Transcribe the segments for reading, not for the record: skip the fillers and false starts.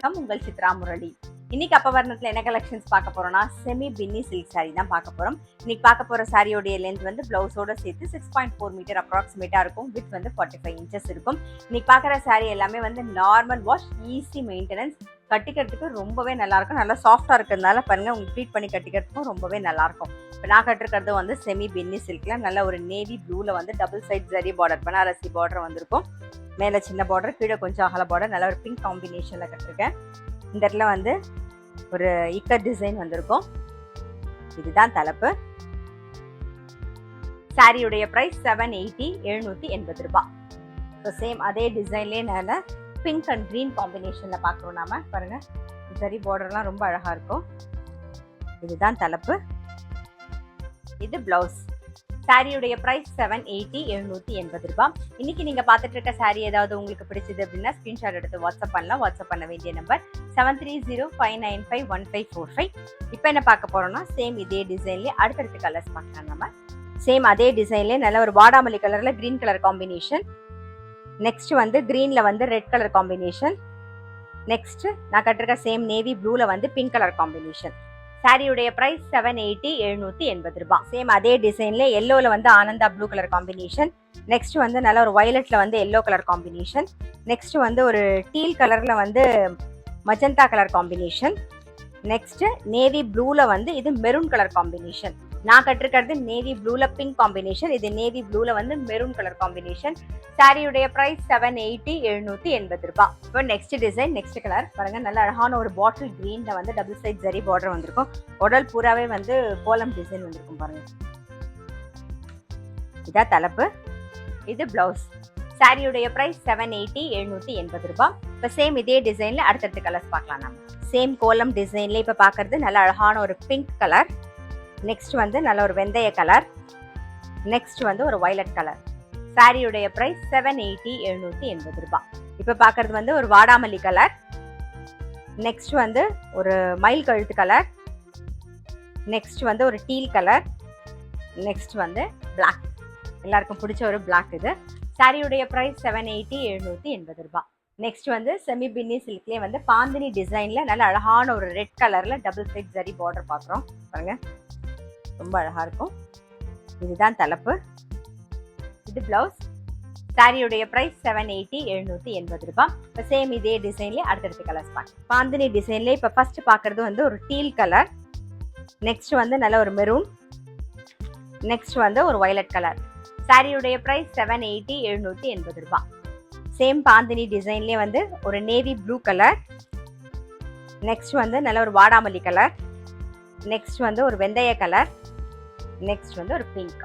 வணக்கம், உங்கள் சித்ரா முரளி. இன்னைக்கு அப்பவர்ணத்துல என்ன கலெக்ஷன்ஸ் பார்க்க போறோம்னா செமி பின்னி சில்க் சாரி தான் பார்க்க போறோம். இன்னைக்கு பார்க்க போற சாரியோடைய லென்த் வந்து பிளவுஸோட சேர்த்து 6.4 மீட்டர் அப்ராக்சிமேட்டா இருக்கும். வித் வந்து 45 இன்ச்சஸ் இருக்கும். இன்னைக்கு பார்க்குற சாரி எல்லாமே வந்து நார்மல் வாஷ், ஈஸி மெயின்டெனன்ஸ், கட்டிக்கிறதுக்கு ரொம்பவே நல்லா இருக்கும். நல்லா சாஃப்டா இருக்கிறதுனால பாருங்க, உங்களுக்கு ட்ரீட் பண்ணி கட்டிக்கிறதுக்கும் ரொம்பவே நல்லா இருக்கும். இப்போ நான் கட்டிருக்கிறது வந்து செமி பின்னி சில்க்ல நல்ல ஒரு நேவி ப்ளூல வந்து double side zari border, Banarasi border வந்திருக்கும். மேலே சின்ன பார்டர், கீழே கொஞ்சம் அகல பார்டர், நல்ல ஒரு பிங்க் காம்பினேஷனில் கட்டிருக்கேன். இந்த இடத்துல வந்து ஒரு இக்கட் டிசைன் வந்திருக்கும். இதுதான் தலைப்பு. சாரியுடைய பிரைஸ் 780, 780 ரூபாய். ஸோ சேம் அதே டிசைன்லேயே நல்ல பிங்க் அண்ட் க்ரீன் காம்பினேஷனில் பார்க்குறோம். நாம பாருங்க, ஜரி பார்டர்லாம் ரொம்ப அழகாக இருக்கும். இதுதான் தலைப்பு. இது பிளவுஸ். சாரியுடைய பிரைஸ் 780, 780 ரூபாய். இன்னைக்கு நீங்க பார்த்துட்டு இருக்க சாரி ஏதாவது உங்களுக்கு பிடிச்சது அப்படின்னா ஸ்கிரீன்ஷாட் எடுத்து வாட்ஸ்அப் பண்ணலாம். வாட்ஸ்அப் பண்ண வேண்டிய நம்பர் 7305951545. இப்போ என்ன பார்க்க போறோம்னா சேம் இதே டிசைன்லேயே அடுத்தடுத்த கலர்ஸ் பார்க்கலாம். நம்ம சேம் அதே டிசைன்லேயே நல்ல ஒரு வாடாமல்லி கலர்ல கிரீன் கலர் காம்பினேஷன். நெக்ஸ்ட் வந்து கிரீன்ல வந்து ரெட் கலர் காம்பினேஷன். நெக்ஸ்ட் நான் கட்டிருக்க சேம் நேவி ப்ளூல வந்து பிங்க் கலர் காம்பினேஷன். சாரியுடைய பிரைஸ் 780, 780 ரூபாய். சேம் அதே டிசைன்ல எல்லோல வந்து Ananda blue colour combination. Next வந்து நல்ல ஒரு வயலட்ல வந்து எல்லோ கலர் காம்பினேஷன். நெக்ஸ்ட் வந்து ஒரு டீல் கலர்ல வந்து magenta colour combination. Next navy ப்ளூல வந்து இது மெரூன் கலர் காம்பினேஷன். நான் கட்டிருக்கிறது நேவி ப்ளூல பிங்க் காம்பினேஷன். இது நேவி ப்ளூல வந்து மெரூன் கலர் காம்பினேஷன். சாரியுடைய பிரைஸ் 780, 780 ரூபாய். இப்போ நெக்ஸ்ட் டிசைன், நெக்ஸ்ட் கலர் பாருங்க. நல்ல அழகான ஒரு பாட்டில் கிரீன்ல வந்து டபுள் சைட் ஜரி பார்டர் வந்திருக்கும். உடல் பூராவே வந்து கோலம் டிசைன் வந்திருக்கும் பாருங்க. இதான் தலைப்பு. இது பிளவுஸ். சாரியுடைய பிரைஸ் 780, 780 ரூபாய். இப்போ சேம் இதே டிசைன்ல அடுத்தடுத்த கலர்ஸ் பார்க்கலாம். நம்ம சேம் கோலம் டிசைன்ல இப்போ பார்க்கறது நல்ல அழகான ஒரு பிங்க் கலர். நெக்ஸ்ட் வந்து நல்ல ஒரு வெந்தய கலர். நெக்ஸ்ட் வந்து ஒரு வயலட் கலர். சாரியுடைய பிரைஸ் 780, 780 ரூபாய். இப்போ பார்க்கறது வந்து ஒரு வாடாமல்லி கலர். நெக்ஸ்ட் வந்து ஒரு மயில் கழுத்து கலர். நெக்ஸ்ட் வந்து ஒரு டீல் கலர். நெக்ஸ்ட் வந்து பிளாக். எல்லாருக்கும் பிடிச்ச ஒரு பிளாக் இது. சாரியுடைய பிரைஸ் 780, 780 ரூபாய். நெக்ஸ்ட் வந்து செமி பின்னி சில்க்லேயே வந்து பாந்தினி டிசைன்ல நல்ல அழகான ஒரு ரெட் கலர்ல டபுள் சைட் ஜரி பார்டர் பார்க்குறோம் பாருங்க. ரொம்ப அழகா இருக்கும். இதுதான் தலைப்பு. இது பிளவுஸ். சாரியுடைய பிரைஸ் 780, 780 ரூபாய். இப்போ சேம் இதே டிசைன்லேயே அடுத்தடுத்த கலர்ஸ் பார்க்கலாம். பாந்தினி டிசைன்லேயே இப்போ ஃபர்ஸ்ட் பார்க்கறது வந்து ஒரு டீல் கலர். நெக்ஸ்ட் வந்து நல்ல ஒரு மெரூன். நெக்ஸ்ட் வந்து ஒரு வயலட் கலர். சாரியுடைய பிரைஸ் 780, 780 ரூபாய். சேம் பாந்தினி டிசைன்லேயே வந்து ஒரு நேவி ப்ளூ கலர். நெக்ஸ்ட் வந்து நல்ல ஒரு வாடாமல்லி கலர். நெக்ஸ்ட் வந்து ஒரு வெந்தய கலர். நெக்ஸ்ட் வந்து ஒரு பிங்க்.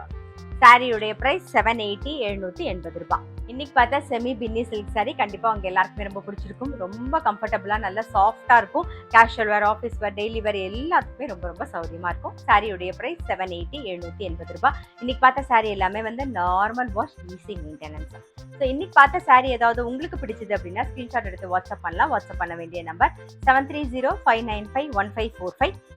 சாரியுடைய பிரைஸ் 780, 780 ரூபாய். இன்னைக்கு பார்த்தா செமி பின்னி சில்க் சாரி கண்டிப்பா உங்க எல்லாருக்குமே ரொம்ப பிடிச்சிருக்கும். ரொம்ப கம்ஃபர்டபுளா நல்ல சாஃப்டா இருக்கும். கேஷுவல் வேர், ஆஃபீஸ் வேர், டெய்லி வேர் எல்லாத்துக்குமே ரொம்ப ரொம்ப சௌரியமா இருக்கும். சாரியுடைய பிரைஸ் 780, 780 ரூபாய். இன்னைக்கு பார்த்த சாரி எல்லாமே வந்து normal wash, easy maintenance. So இன்னைக்கு பார்த்த சாரி ஏதாவது உங்களுக்கு பிடிச்சது அப்படின்னா ஸ்கிரீன்ஷாட் எடுத்து வாட்ஸ்அப் பண்ணலாம். வாட்ஸ்அப் பண்ண வேண்டிய நம்பர் 7305951545.